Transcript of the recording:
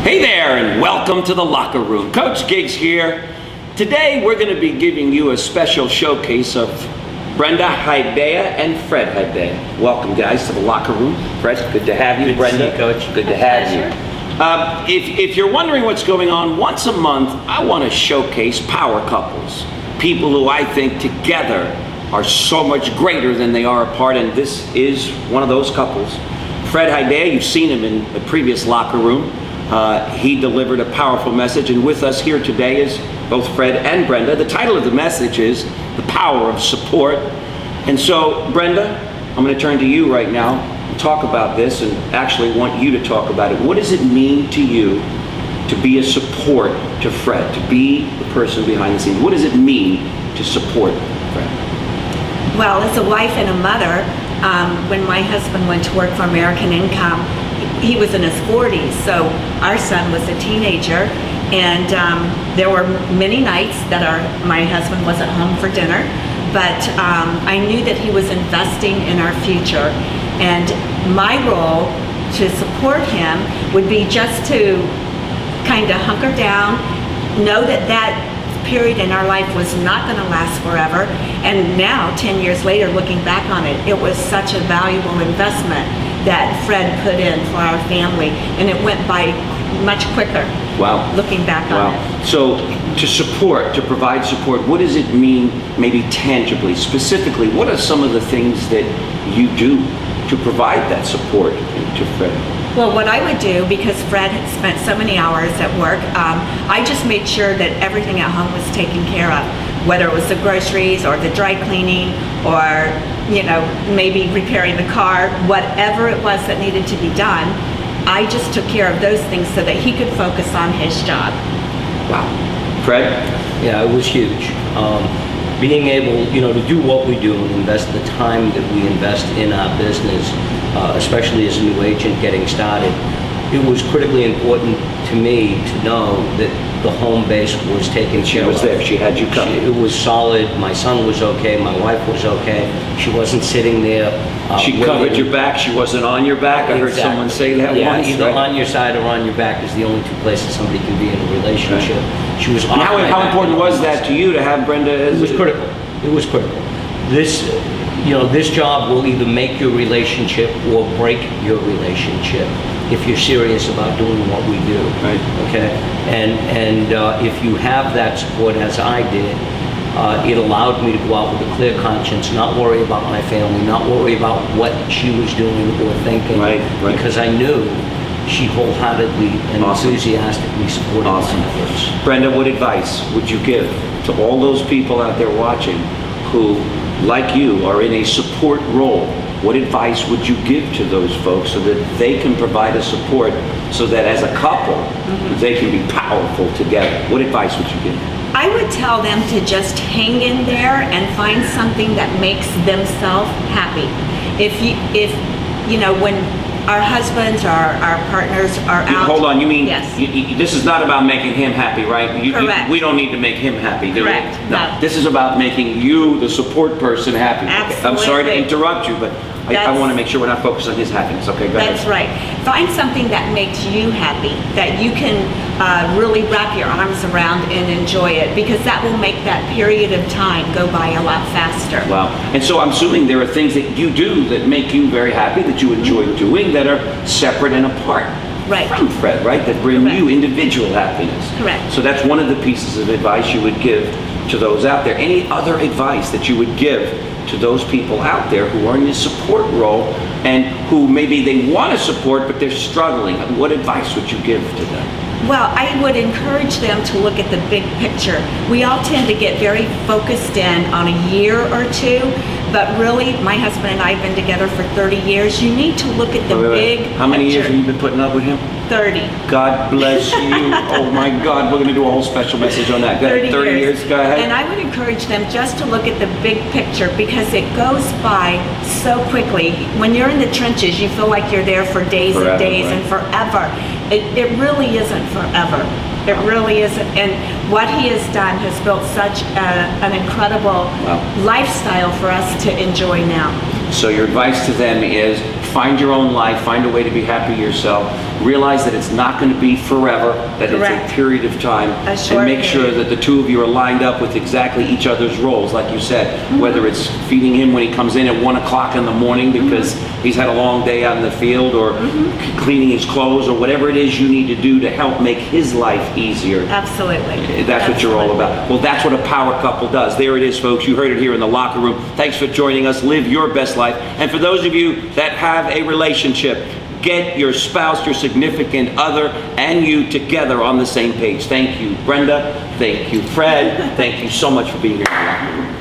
Hey there, and welcome to the Locker Room. Coach Giggs here. Today we're going to be giving you a special showcase of Brenda Hidea and Fred Hidea. Welcome, guys, to the Locker Room. Fred, good to have you. Good Brenda, to see you, Coach. Good to have you. If you're wondering what's going on, once a month I want to showcase power couples, people who I think together are so much greater than they are apart, and this is one of those couples. Fred Hidea, you've seen him in the previous Locker Room. He delivered a powerful message, and with us here today is both Fred and Brenda. The title of the message is The Power of Support. And so, Brenda, I'm going to turn to you right now and talk about this, and actually want you to talk about it. What does it mean to you to be a support to Fred, to be the person behind the scenes? What does it mean to support Fred? Well, as a wife and a mother, when my husband went to work for American Income, he was in his 40s, so our son was a teenager, and there were many nights that my husband wasn't home for dinner, but I knew that he was investing in our future, and my role to support him would be just to kind of hunker down, know that that period in our life was not going to last forever, and now 10 years later, looking back on it, it was such a valuable investment that Fred put in for our family, and it went by much quicker. Wow. Looking back on it. So to support, to provide support, what does it mean maybe tangibly, specifically? What are some of the things that you do to provide that support to Fred? Well, what I would do, because Fred had spent so many hours at work, I just made sure that everything at home was taken care of, whether it was the groceries or the dry cleaning or, you know, maybe repairing the car, whatever it was that needed to be done, I just took care of those things so that he could focus on his job. Wow. Fred? Yeah, it was huge. Being able, to do what we do and invest the time that we invest in our business, especially as a new agent getting started, it was critically important to me to know that the home base was taken care of. She was there. She had you covered. It was solid. My son was okay. My wife was okay. She wasn't sitting there. She covered your back. She wasn't on your back. I heard someone say that once. Either right? on your side or on your back is the only two places somebody can be in a relationship. Right. She was on my back. How important was that to you to have Brenda as? It was critical. It was critical. This, this job will either make your relationship or break your relationship if you're serious about doing what we do. Right. Okay. And if you have that support, as I did, it allowed me to go out with a clear conscience, not worry about my family, not worry about what she was doing or thinking. Right. Because I knew she wholeheartedly and enthusiastically supported my efforts. Brenda, what advice would you give to all those people out there watching who, like you, are in a support role? What advice would you give to those folks so that they can provide a support so that as a couple, they can be powerful together? What advice would you give? I would tell them to just hang in there and find something that makes themselves happy. When our husbands or our partners are out. Hold on, you mean, yes. This is not about making him happy, right? Correct. We don't need to make him happy, do Correct. we? No. This is about making you, the support person, happy. Absolutely. I'm sorry to interrupt you, but I want to make sure we're not focused on his happiness. Okay, go ahead. That's right. Find something that makes you happy, that you can really wrap your arms around and enjoy it, because that will make that period of time go by a lot faster. Wow. And so I'm assuming there are things that you do that make you very happy, that you enjoy doing, that are separate and apart from Fred, right? That bring you individual happiness. Correct. So that's one of the pieces of advice you would give to those out there. Any other advice that you would give to those people out there who are in this support role and who maybe they want to support but they're struggling? What advice would you give to them? Well, I would encourage them to look at the big picture. We all tend to get very focused in on a year or two, but really, my husband and I have been together for 30 years. You need to look at the big picture. How many years have you been putting up with him? 30. God bless you. Oh my God, we're going to do a whole special message on that. 30 years, go ahead. And I would encourage them just to look at the big picture, because it goes by so quickly. When you're in the trenches, you feel like you're there for days and days and forever. It really isn't forever. It really isn't. And what he has done has built such an incredible lifestyle for us to enjoy now. So your advice to them is find your own life, find a way to be happy yourself, realize that it's not going to be forever, that Correct. it's a period of time, A short and make sure period. that the two of you are lined up with exactly each other's roles, like you said, whether it's feeding him when he comes in at 1 o'clock in the morning because he's had a long day out in the field, or cleaning his clothes, or whatever it is you need to do to help make his life easier. Absolutely. That's what you're all about. Well, that's what a power couple does. There it is, folks. You heard it here in the locker room. Thanks for joining us. Live your best life. And for those of you that have a relationship, get your spouse, your significant other, and you together on the same page. Thank you, Brenda. Thank you, Fred. Thank you so much for being here in the locker room.